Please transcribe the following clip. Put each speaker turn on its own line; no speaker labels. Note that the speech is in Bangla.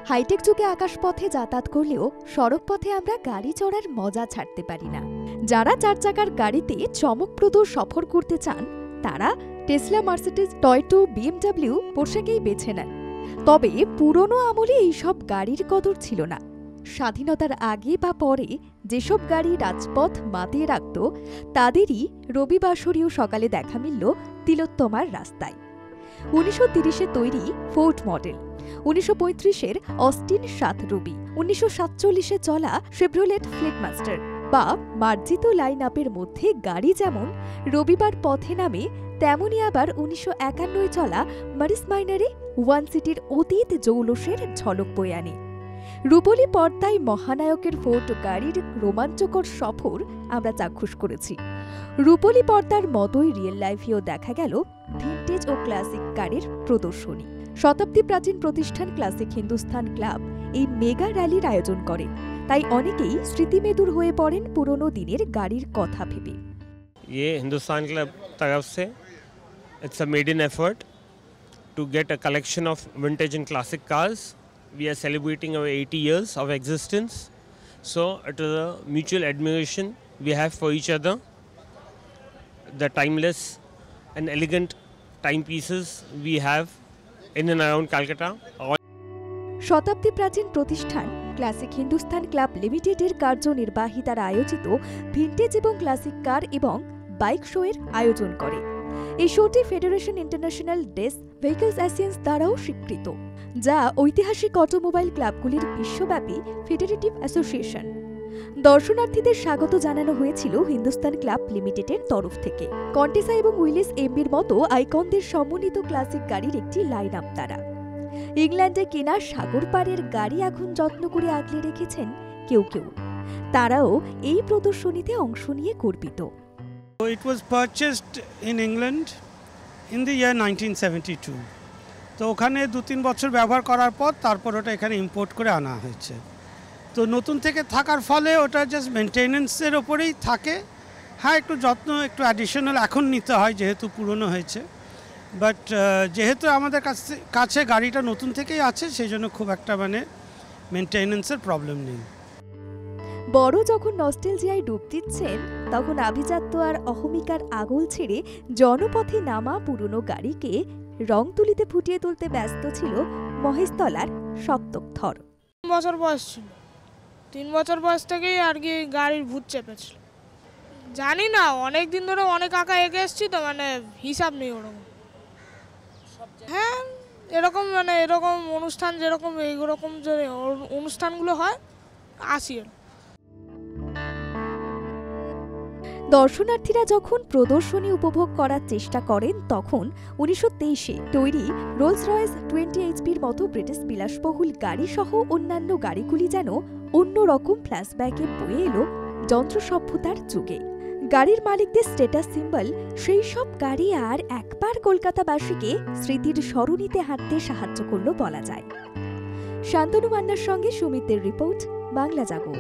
হাইটেক যুগে আকাশপথে যাতায়াত করলেও সড়কপথে আমরা গাড়ি চড়ার মজা ছাড়তে পারি না। যারা 4 চাকার গাড়িতে চমকপ্রদ সফর করতে চান তারা টেসলা, মার্সিডিজ, টয়োটা, বিএমডব্লিউ, পোর্শেকেই বেছে নেন। তবে পুরনো আমলে এইসব গাড়ির কদর ছিল না। স্বাধীনতার আগে বা পরে যেসব গাড়ি রাজপথ মাতিয়ে রাখত তাদেরই রবিবাসরীয় সকালে দেখা মিলল তিলোত্তমার রাস্তায়। 1930-এ তৈরি ফোর্ড মডেল, 1935-এর অস্টিন 7 রবি, 1947-এ চলা শেভরোলেট ফ্লিটমাস্টার বা মার্জিত লাইন আপের মধ্যে গাড়ি যেমন রবিবার পথে নামে, তেমনই আবার 1951-এ চলা মারিস মাইনারে ওয়ান সিটির অতীত জৌলসের ঝলক বয়ে আনে। রূপলী পর্দায় মহানায়কের ফোর্ড গাড়ির রোমাঞ্চকর সফর আমরা চাক্ষুষ করেছি। রূপলী পর্দার মতোই রিয়েল লাইফেও দেখা গেল ভিন্টেজ ও ক্লাসিক কারের প্রদর্শনী। শতাব্দী প্রাচীন প্রতিষ্ঠান ক্লাসিক হিন্দুস্তান ক্লাব এই মেগা র্যালির আয়োজন করে, তাই অনেকেই স্মৃতিমেদুর হয়ে পড়েন পুরনো দিনের গাড়ির কথা ভেবে।
ये हिंदुस्तान क्लब तरफ से it's a made in effort to get a collection of vintage and classic cars. We are celebrating our 80 years of existence, so it is a mutual admiration we have for each other. The timeless and elegant timepieces we have in and around Calcutta.
শতাব্দী প্রাচীন প্রতিষ্ঠান ক্লাসিক হিন্দুস্তান ক্লাব লিমিটেডের কার্যনির্বাহী দ্বারা আয়োজিত ভিন্টেজ এবং ক্লাসিক কার এবং বাইক শোয়ের আয়োজন করে। এই শোটি ফেডারেশন ইন্টারন্যাশনাল ডেস ভেহিকলস অ্যাসিয়েন্স দ্বারাও স্বীকৃত, যা ঐতিহাসিক অটোমোবাইল ক্লাবগুলির বিশ্বব্যাপী ফেডারেটিভ অ্যাসোসিয়েশন। দর্শনার্থীদের স্বাগত জানানো হয়েছিল হিন্দুস্তান ক্লাব লিমিটেডের তরফ থেকে কন্টেসা এবং উইলিস এমবির মতো আইকনদের সমন্বিত ক্লাসিক গাড়ির একটি লাইন আপ দ্বারা। ইংল্যান্ডে কেনা সাগর পাড়ের গাড়ি এখন যত্ন করে আগলে রেখেছেন কেউ কেউ। তারাও এই প্রদর্শনীতে অংশ নিয়ে গর্বিত।
It was purchased in England in the year 1972. তো ওখানে 2-3 বছর ব্যবহার করার পর তারপর ওটা এখানে ইম্পোর্ট করে আনা হয়েছে। তো নতুন থেকে থাকার ফলে ওটা জাস্ট মেনটেনেন্সের ওপরেই থাকে। হ্যাঁ, একটু যত্ন, একটু অ্যাডিশনাল এখন নিতে হয় যেহেতু পুরনো হয়েছে, বাট যেহেতু আমাদের কাছে গাড়িটা নতুন থেকেই আছে সেই জন্য খুব একটা মেনটেনেন্সের প্রবলেম নেই।
বড় যখন নস্টেলজিয়ায় ডুব দিচ্ছেন, তখন আভিজাত্য আর অহমিকার আগল ছেড়ে জনপথে নামা পুরনো গাড়িকে রং তুলিতে ফুটিয়ে তুলতে ব্যস্ত ছিল মহেশতলার সপ্তক থর।
3 বছর বয়স ছিল, 3 বছর বয়স থেকেই আর কি গাড়ির ভূত চেপেছিল। জানি না, অনেক দিন ধরে অনেক আঁকা এঁকে এসছি তো, হিসাব নেই ওরকম। হ্যাঁ, এরকম এরকম অনুষ্ঠান যেরকম এইরকম যে অনুষ্ঠানগুলো হয় আসি।
দর্শনার্থীরা যখন প্রদর্শনী উপভোগ করার চেষ্টা করেন তখন 1923-এ তৈরি রোলস রয়েস 20 এইচপির মতো ব্রিটিশ বিলাসবহুল গাড়ি সহ অন্যান্য গাড়িগুলি যেন অন্যরকম ফ্ল্যাশব্যাকে বয়ে এলো যন্ত্র সভ্যতার যুগে। গাড়ির মালিকদের স্ট্যাটাস সিম্বল সেই সব গাড়ি আর একবার কলকাতাবাসীকে স্মৃতির সরণিতে হাঁটতে সাহায্য করল বলা যায়। শান্তনু মান্নার সঙ্গে সুমিতের রিপোর্ট, বাংলা জাগো।